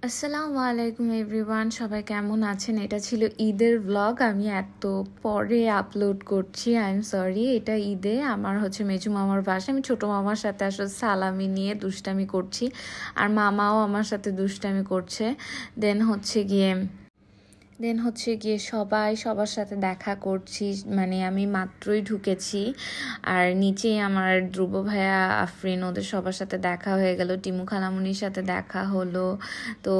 আসসালামু আলাইকুম এভরিওয়ান, সবাই কেমন আছেন? এটা ছিল ঈদের ব্লগ। আমি এত পরে আপলোড করছি, আই এম সরি। এটা ঈদে আমার মেজু মামার বাসায় আমি ছোটো মামার সাথে আসলে সালামি নিয়ে দুষ্টামি করছি, আর মামাও আমার সাথে দুষ্টামি করছে। দেন হচ্ছে গিয়ে সবাই সবার সাথে দেখা করছি, মানে আমি মাত্রই ঢুকেছি আর নিচেই আমার ধ্রুব ভাইয়া, আফরিন, ওদের সবার সাথে দেখা হয়ে গেল। টিমু খালামুনির সাথে দেখা হলো। তো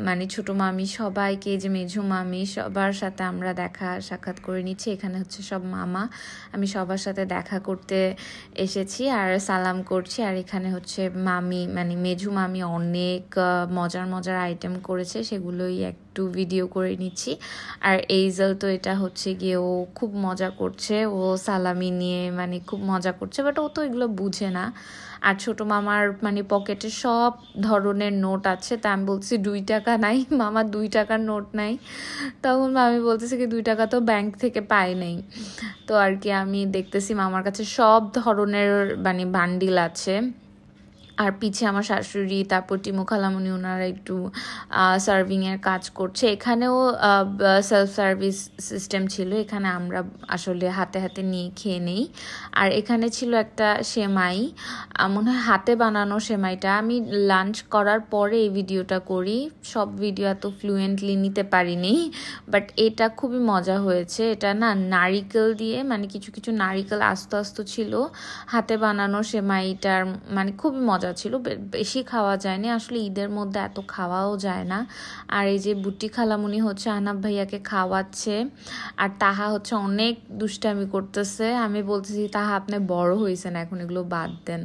মানে ছোটো মামি সবাইকে, যে মেঝো মামি, সবার সাথে আমরা দেখা সাক্ষাৎ করে নিচ্ছি। এখানে সব মামা, আমি সবার সাথে দেখা করতে এসেছি আর সালাম করছি। আর এখানে মামি, মানে মেঝো মামি অনেক মজার মজার আইটেম করেছে, সেগুলোই একটু ভিডিও করে নিচ্ছি। আর এইজল তো এটা গিয়ে ও খুব মজা করছে, ও সালামি নিয়ে মানে খুব মজা করছে, বাট ও তো এগুলো বুঝে না। আর ছোটো মামার মানে পকেটে সব ধরনের নোট আছে, তা আমি বলছি 2 টাকা নাই মামা, 2 টাকার নোট নাই। তখন মামি বলতেছে কি 2 টাকা তো ব্যাংক থেকে পাই নাই। তো আর কি আমি দেখতেছি মামার কাছে সব ধরনের মানে বান্ডিল আছে। আর পিছে আমার শাশুড়ি, তারপর টিমু খালামুনি, ওনারা একটু সার্ভিংয়ের কাজ করছে। এখানেও সেলফ সার্ভিস সিস্টেম ছিল, এখানে আমরা আসলে হাতে হাতে নিয়ে খেয়ে নেই। আর এখানে ছিল একটা সেমাই, মনে হয় হাতে বানানো সেমাইটা। আমি লাঞ্চ করার পরে এই ভিডিওটা করি, সব ভিডিও এত ফ্লুয়েন্টলি নিতে পারিনি, বাট এটা খুবই মজা হয়েছে। এটা না নারিকেল দিয়ে, মানে কিছু কিছু নারিকেল আস্ত আস্ত ছিল, হাতে বানানো সেমাইটার মানে খুবই মজা ছিল। বেশি খাওয়া যায়নি, আসলে ঈদের মধ্যে এত খাওয়াও যায় না। আর এই যে বুটি খালামুনি আহনাফ ভাইয়াকে খাওয়াচ্ছে, আর তাহা অনেক দুষ্টামি করতেছে। আমি বলতেছি তাহা আপনি বড় হয়েছেন, এখন এগুলো বাদ দেন।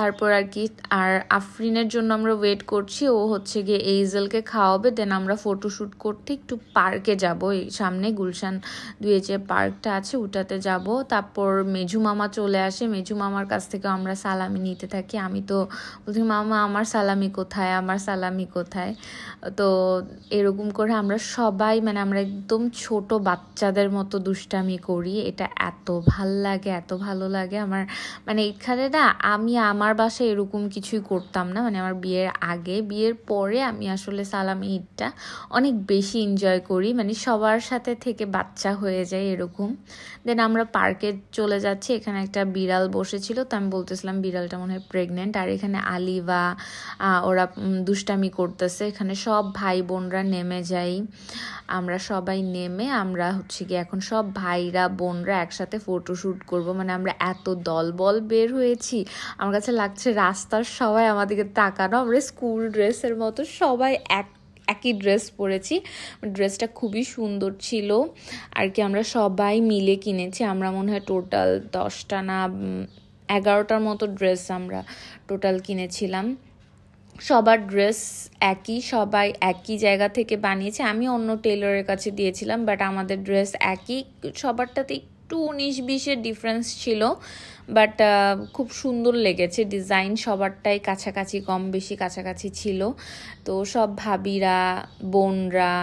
তারপর আর কি, আর আফরিনের জন্য আমরা ওয়েট করছি, ও গিয়ে এইজেলকে খাওয়াবে, দেন আমরা ফটোশ্যুট করতে একটু পার্কে যাব। এই সামনে গুলশান 2 যে পার্কটা আছে ওটাতে যাব। তারপর মেজু মামা চলে আসে, মেজু মামার কাছ থেকে আমরা সালামি নিতে থাকি। আমি তো বলছি মামা আমার সালামি কোথায়, আমার সালামি কোথায়। তো এরকম করে আমরা সবাই, মানে আমরা একদম ছোট বাচ্চাদের মতো দুষ্টামি করি। এটা এত ভাল লাগে, এত ভালো লাগে আমার। মানে এখানে না আমি আমার বাসায় এরকম কিছুই করতাম না, মানে আমার বিয়ের আগে। বিয়ের পরে আমি আসলে সালামি ঈদটা অনেক বেশি এনজয় করি, মানে সবার সাথে থেকে বাচ্চা হয়ে যায় এরকম। দেন আমরা পার্কে চলে যাচ্ছি, এখানে একটা বিড়াল বসেছিল, তো আমি বলতেছিলাম বিড়ালটা মনে হয় প্রেগনেন্ট। আর এখানে আলিভা, ওরা দুষ্টামি করতেছে। এখানে সব ভাই বোনরা নেমে যাই, আমরা সবাই নেমে আমরা গিয়ে এখন সব ভাইরা বোনরা একসাথে ফটোশ্যুট করব। মানে আমরা এত দলবল বের হয়েছি, আমার কাছে লাগছে রাস্তার সবাই আমাদেরকে তাকানো। আমরা স্কুল ড্রেসের মতো সবাই একই ড্রেস পরেছি, ড্রেসটা খুবই সুন্দর ছিল। আর কি আমরা সবাই মিলে কিনেছি, আমরা মনে হয় টোটাল 10টা না 11টার মতো ড্রেস আমরা টোটাল কিনেছিলাম। সবার ড্রেস একই, সবাই একই জায়গা থেকে বানিয়েছে। আমি অন্য টেলরের কাছে দিয়েছিলাম, বাট আমাদের ড্রেস একই। সবারটাতে একটু 19-20-এর ডিফারেন্স ছিল, বাট খুব সুন্দর লেগেছে ডিজাইন। সবারটাই কাছাকাছি, কম বেশি কাছাকাছি ছিল। তো সব ভাবিরা, বোনরা,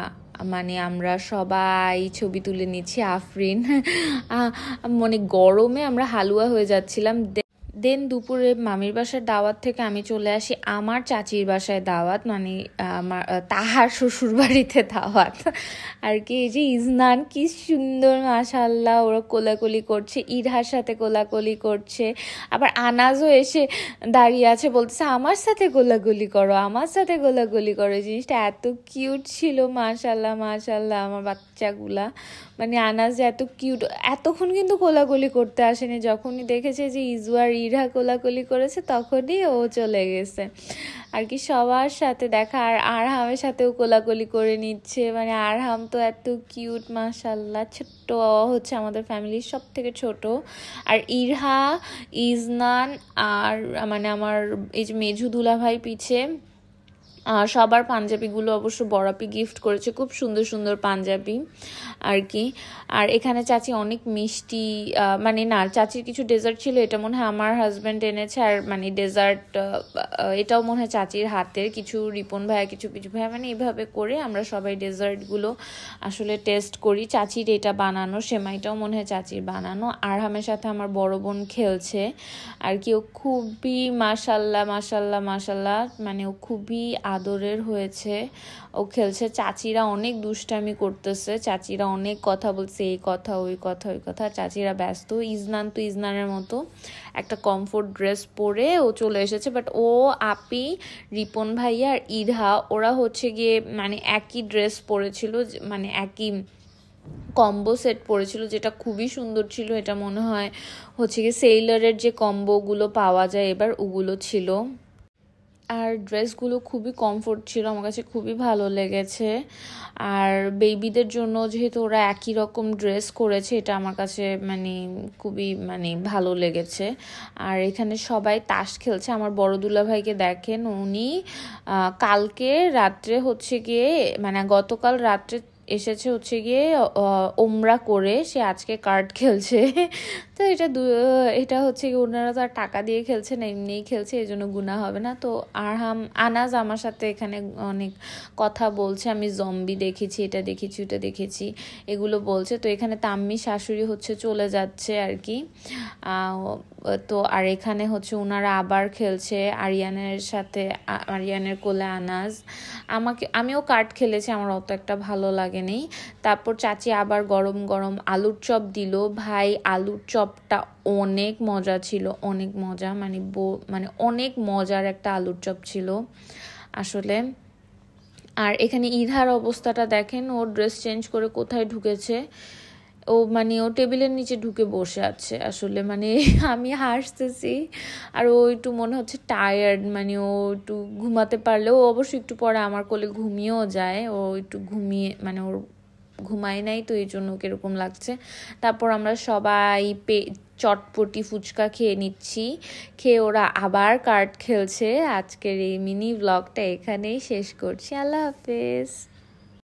মানে আমরা সবাই ছবি তুলে নিচ্ছি। আফরিন মানে গরমে আমরা হালুয়া হয়ে যাচ্ছিলাম। দেন দুপুরে মামির বাসার দাওয়াত থেকে আমি চলে আসি আমার চাচির বাসায় দাওয়াত, মানে আমার তাহার শ্বশুর বাড়িতে দাওয়াত। আর কি এই যে ইজনান কি সুন্দর মাশাআল্লাহ, ওরা কোলাকুলি করছে, ইরহার সাথে কোলাকুলি করছে। আবার আনাজও এসে দাঁড়িয়ে আছে, বলতেছে আমার সাথে কোলাকুলি করো, আমার সাথে কোলাকুলি করো। জিনিসটা এত কিউট ছিল, মাশাআল্লাহ মাশাআল্লাহ আমার বাচ্চাগুলা। মানে আনাজ এত কিউট, এতক্ষণ কিন্তু কোলাকুলি করতে আসেনি, যখনই দেখেছে যে ইজু আর ইরহা কোলাকুলি করেছে তখনই ও চলে গেছে। আর কি সবার সাথে দেখা, আর আরহামের সাথেও কোলাকুলি করে নিচ্ছে। মানে আরহাম তো এত কিউট মাশাআল্লাহ, ছোট্ট আমাদের ফ্যামিলির সব থেকে ছোট। আর ইরহা, ইজনান আর মানে আমার এই যে মেঝু দুলাভাই পিছে, সবার পাঞ্জাবিগুলো অবশ্য বড় আপি গিফট করেছে, খুব সুন্দর সুন্দর পাঞ্জাবি আর কি। আর এখানে চাচি অনেক মিষ্টি, মানে না, চাচির কিছু ডেজার্ট ছিল, এটা মনে হয় আমার হাজব্যান্ড এনেছে। আর মানে ডেজার্ট এটাও মনে হয় চাচির হাতের, কিছু রিপন ভাইয়া, কিছু পিছু ভাইয়া, মানে এইভাবে করে আমরা সবাই ডেজার্টগুলো আসলে টেস্ট করি। চাচির এটা বানানো, সেমাইটাও মনে হয় চাচির বানানো। আরহামের সাথে আমার বড় বোন খেলছে আর কি। ও খুবই মাশাল্লাহ মাশাল্লাহ মাশাল্লাহ, মানে ও খুবই আদরের হয়েছে। ও খেলছে, চাচিরা অনেক দুষ্টামি করতেছে, চাচিরা অনেক কথা বলছে, এই কথা ওই কথা ওই কথা, চাচিরা ব্যস্ত। ইজনান তো ইজনানের মতো একটা কমফোর্ট ড্রেস পরে ও চলে এসেছে, বাট ও, আপি, রিপন ভাইয়া আর ইরহা ওরা হচ্ছে গিয়ে মানে একই ড্রেস পরেছিল, মানে একই কম্বো সেট পরেছিল, যেটা খুবই সুন্দর ছিল। এটা মনে হয় হচ্ছে গিয়ে সেইলারের যে কম্বোগুলো পাওয়া যায় এবার, ওগুলো ছিল। আর ড্রেসগুলো খুবই কমফোর্ট ছিল, আমার কাছে খুবই ভালো লেগেছে। আর বেবিদের জন্য যেহেতু ওরা একই রকম ড্রেস করেছে, এটা আমার কাছে মানে খুবই মানে ভালো লেগেছে। আর এখানে সবাই তাস খেলছে। আমার বড় দুলাভাইকে দেখেন, উনি কালকে রাত্রে হচ্ছে গিয়ে, মানে গতকাল রাত্রে এসেছে হচ্ছে গিয়ে ওমরা করে, সে আজকে কার্ড খেলছে। তো এটা হচ্ছে কি, ওনারা তো আর টাকা দিয়ে খেলছে না, এমনিই খেলছে, এই জন্য গুনাহ হবে না। তো আনাজ আমার সাথে এখানে অনেক কথা বলছে, আমি জম্বি দেখেছি, এটা দেখেছি, ওটা দেখেছি, এগুলো বলছে। তো এখানে তাম্মি শাশুড়ি হচ্ছে চলে যাচ্ছে আর কি। তো আর এখানে হচ্ছে ওনারা আবার খেলছে আরিয়ানের সাথে, আরিয়ানের কোলে আনাজ। আমিও কার্ড খেলেছি, আমার অত একটা ভালো লাগেনি। তারপর চাচি আবার গরম গরম আলুর চপ দিল। ভাই, আলুর চপটা অনেক মজা ছিল, অনেক মজা, মানে অনেক মজার একটা আলুর চপ ছিল আসলে। আর এখানে ইরহার অবস্থাটা দেখেন, ও ড্রেস চেঞ্জ করে কোথায় ঢুকেছে, ও টেবিলের নিচে ঢুকে বসে আছে আসলে। মানে আমি হাসতেছি, আর ও একটু মনে হচ্ছে টায়ার্ড, মানে ও একটু ঘুমাতে পারলেও অবশ্যই একটু পরে আমার কোলে ঘুমিয়েও যায়। ও একটু ঘুমিয়ে, মানে ওর ঘুমায় নাই, তো এই জন্য কিরকম লাগছে। তারপর আমরা সবাই চটপটি ফুচকা খেয়ে নিচ্ছি, খেয়ে ওরা আবার কার্ড খেলছে। আজকের এই মিনি ব্লগটা এখানেই শেষ করছি। আল্লাহ হাফেজ।